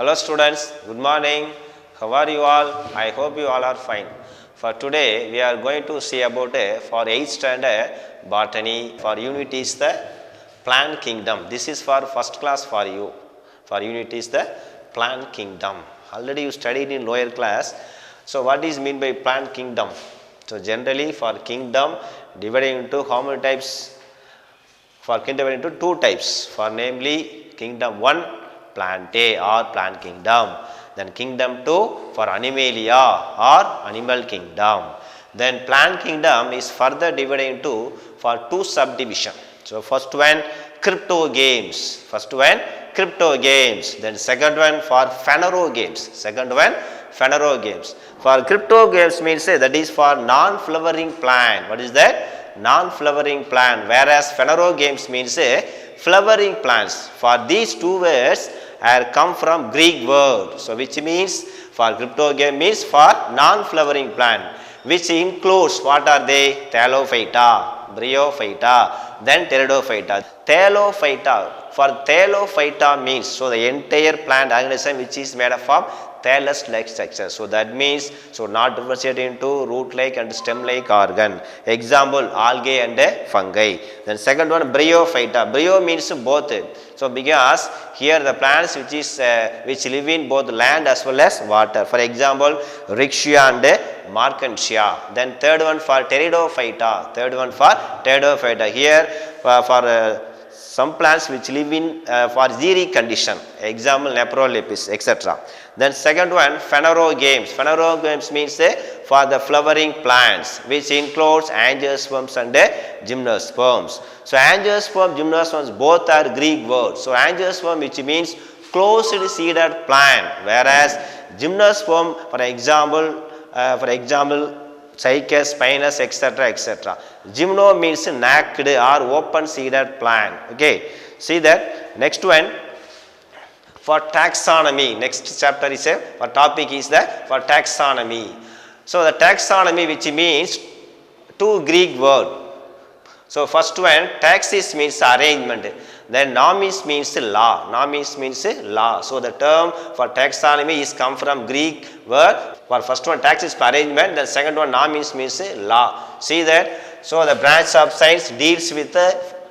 Hello students, good morning. How are you all? I hope you all are fine. For today, we are going to see about for 8th standard Botany. For unit is the plant kingdom. This is for first class for you. For unit is the plant kingdom. Already you studied in lower class. So what is mean by plant kingdom? So generally for kingdom divided into how many types? For kingdom into two types. For namely kingdom 1 plant A or plant kingdom. Then kingdom 2 for animalia or animal kingdom. Then plant kingdom is further divided into for two subdivision. So first one crypto games. First one crypto games. Then second one for phanerogames games. Second one phanerogames games. For crypto games means that is for non-flowering plant. What is that? Non-flowering plant. Whereas phanerogames games means flowering plants. For these two words are come from Greek word. So which means for crypto game means for non-flowering plant, which includes what are they? Thallophyta, bryophyta, then pteridophyta. Thallophyta. For thallophyta means so the entire plant organism which is made up of thallus-like structure. So that means so not differentiated into root-like and stem-like organ. Example algae and fungi. Then second one bryophyta. Bryo means both. So because here the plants which is which live in both land as well as water. For example Rixia and Markantia. Then third one for pteridophyta. Third one for pteridophyta. Here for some plants which live in for xeric condition. Example Nephrolepis, etc. Then second one phanerogames. Phanerogames means for the flowering plants, which includes angiosperms and gymnosperms. So angiosperm, gymnosperms both are Greek words. So angiosperm which means closed seeded plant, whereas gymnosperm for example Cycas, Spinus, etc. etc. Gymno means naked or open seeded plant. Okay. See that. Next one for taxonomy. Next chapter is for topic is the for taxonomy. So the taxonomy which means two Greek word. So first one taxis means arrangement. Then nomis means law. Nomis means law. So the term for taxonomy is come from Greek word. For first one taxis for arrangement. Then second one nomis means law. See that. So the branch of science deals with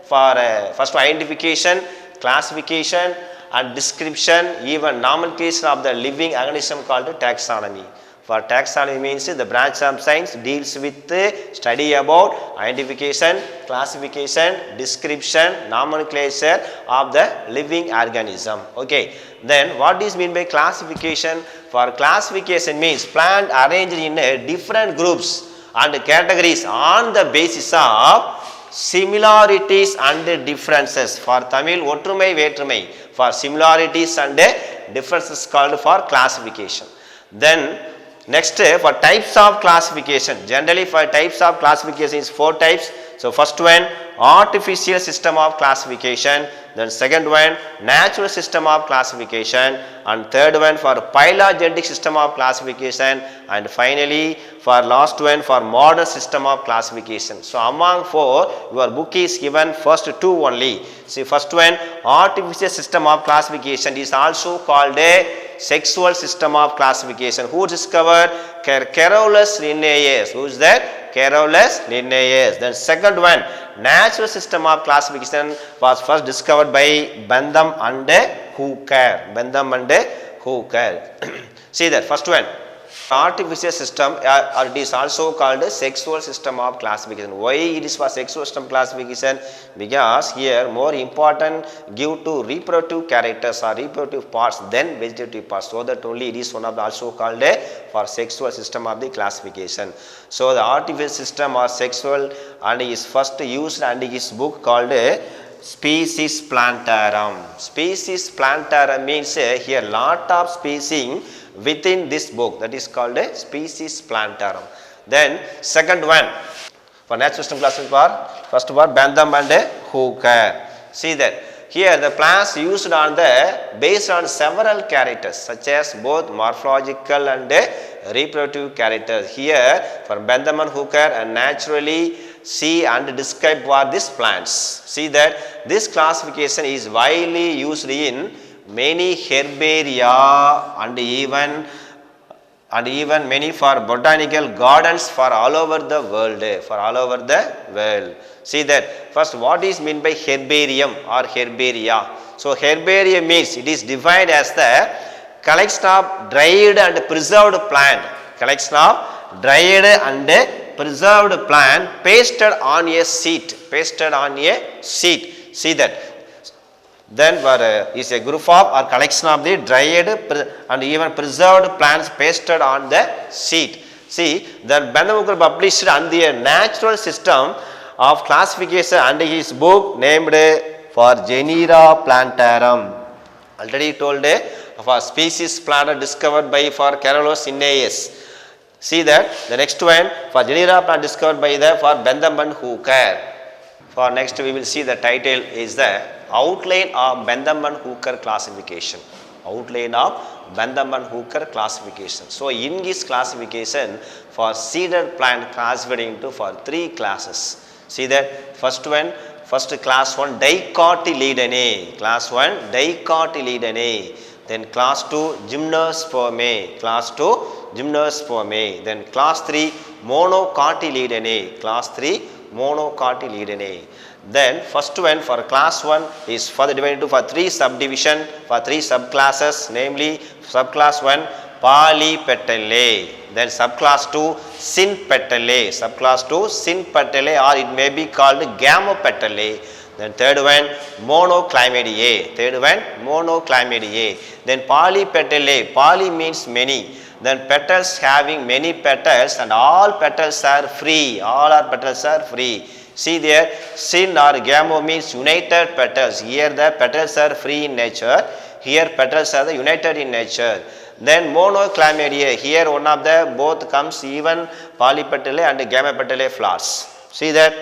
for first identification, classification and description, even nomenclature of the living organism called taxonomy. For taxonomy means the branch of science deals with study about identification, classification, description, nomenclature of the living organism. Okay. Then what is mean by classification? For classification means plant arranged in different groups and categories on the basis of similarities and differences. For Tamil ஒற்றுமை வேற்றுமை. For similarities and differences called for classification. Then next for types of classification. Generally for types of classification is 4 types. So first one artificial system of classification, then second one natural system of classification, and third one for phylogenetic system of classification, and finally for last one for modern system of classification. So among 4 your book is given first 2 only. See first one artificial system of classification is also called a sexual system of classification. Who discovered? Carolus Linnaeus. Who is that? Carolus Linnaeus. Then second one natural system of classification was first discovered by Bentham and Hooker. Bentham and Hooker. See that first one artificial system or it is also called a sexual system of classification. Why it is for sexual system classification? Because here more important give to reproductive characters or reproductive parts than vegetative parts. So that only it is one of the also called a for sexual system of the classification. So the artificial system or sexual and is first used and his book called a Species Plantarum. Species Plantarum means here lot of species within this book, that is called a Species Plantarum. Then second one for natural system classification first one Bentham and Hooker. See that here the plants used on the based on several characters such as both morphological and reproductive characters. Here for Bentham and Hooker and naturally see and describe what these plants. See that this classification is widely used in many herbaria and even many for botanical gardens for all over the world, See that first, what is meant by herbarium or herbaria? So herbarium means it is defined as the collection of dried and preserved plant, preserved plant pasted on a sheet, See that. Then is a group of or collection of the dried and even preserved plants pasted on the sheet. See, then Bendamukar published on the natural system of classification under his book named for Genera Plantarum. Already told of a species plant discovered by for Carolus Linnaeus. See that the next one for Genera plant discovered by the for Bentham Hooker. For next we will see the title is the outline of Bentham Hooker classification. So in this classification for seeded plant classified into for 3 classes. See that first class 1 dicotyledonnae, then class 2 gymnospermae, then class 3 monocotyledonnae, Then first one for class 1 is further divided into for 3 subdivision, for 3 subclasses, namely subclass 1 polypetalae, then subclass 2 synpetalae, or it may be called gamopetalae. Then third one monoclymatidae, then polypetalae, poly means many, then petals having many petals and all petals are free, See there, syn or gamo means united petals. Here the petals are free in nature. Here petals are united in nature. Then monoclymatidae. Here one of the both comes even polypetalae and gamopetalae flowers. See that.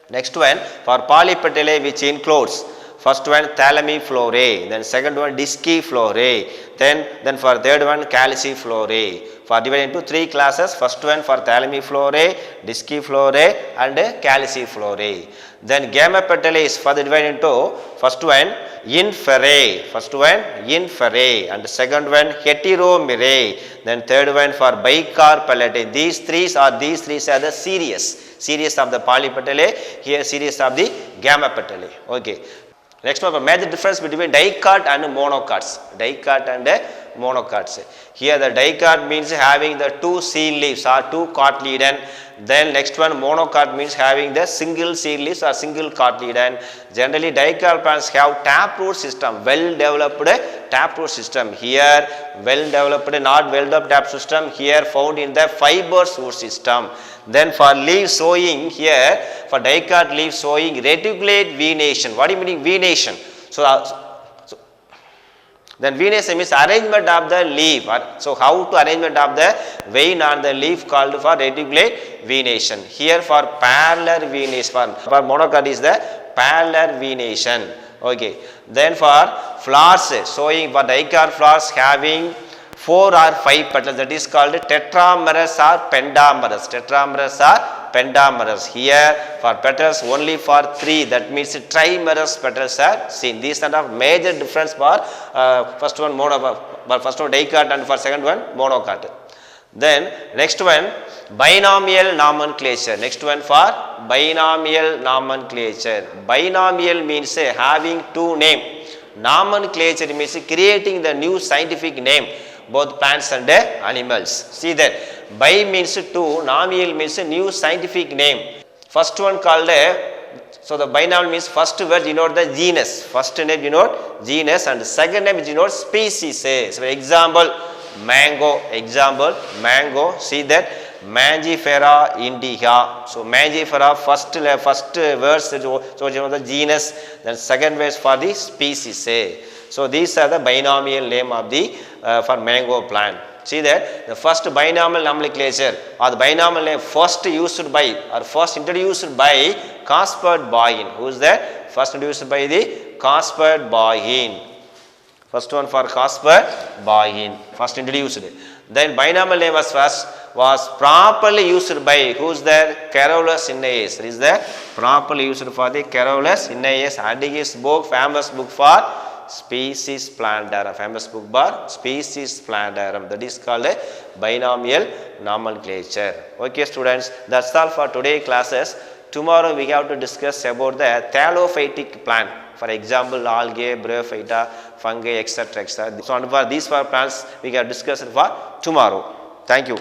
Next one for polypetalae which includes first one thalamiflorae, then second one disciflorae, then for third one caliciflorae. For divided into 3 classes, first one for thalamiflorae, disciflorae and caliciflorae. Then gamopetalae is further divided into first one inferae, and second one heteromerae, then third one for bicarpellate. These three are the series of the polypetalae, here series of the gamopetalae. Okay. Next one, major difference between dicot and monocots. Here the dicot means having the 2 seed leaves or 2 cotyledon. Then next one monocot means having the single seed leaves or single cotyledon. Generally dicot plants have taproot system, well developed taproot system. Here well developed, not well developed taproot system. Here found in the fibrous root system. Then for leaf sowing, here for dicot leaf sowing, reticulate venation. What do you mean venation? Then venation means arrangement of the leaf. So how to arrangement of the vein on the leaf called for reticulate venation. Here for parallel venation, for monocot is the parallel venation. Okay. Then for flowers, sowing for dicot flowers having 4 or 5 petals, that is called tetramerous or pendamerous. Here for petals only for 3, that means trimerous petals are seen. These are of major difference for first one dicot and for second one monocot. Then next one binomial nomenclature. Binomial means having 2 names. Nomenclature means creating the new scientific name, both plants and animals. See that bi means 2, nomial means a new scientific name. First one called so the binomial means first word denote the genus, first name denote genus and second name denote species. So example mango, see that Mangifera indica. So Mangifera first words so the genus, then second words for the species. So these are the binomial name of the for mango plant. See that the first binomial nomenclature or the binomial name first introduced by Caspar Boyin. Who is that? First introduced by the Caspar Boyin. First one for Caspar Boyin. First introduced. Then binomial name was properly used by who is there? Carolus Linnaeus. Is there properly used for the Carolus Linnaeus and his book, famous book for species plant diagram, famous book bar species plant diagram, that is called a binomial nomenclature. Okay students, that's all for today classes. Tomorrow we have to discuss about the thallophytic plant, for example algae, bryophyta, fungi, etc. etc. So for these four plants we can discuss for tomorrow. Thank you.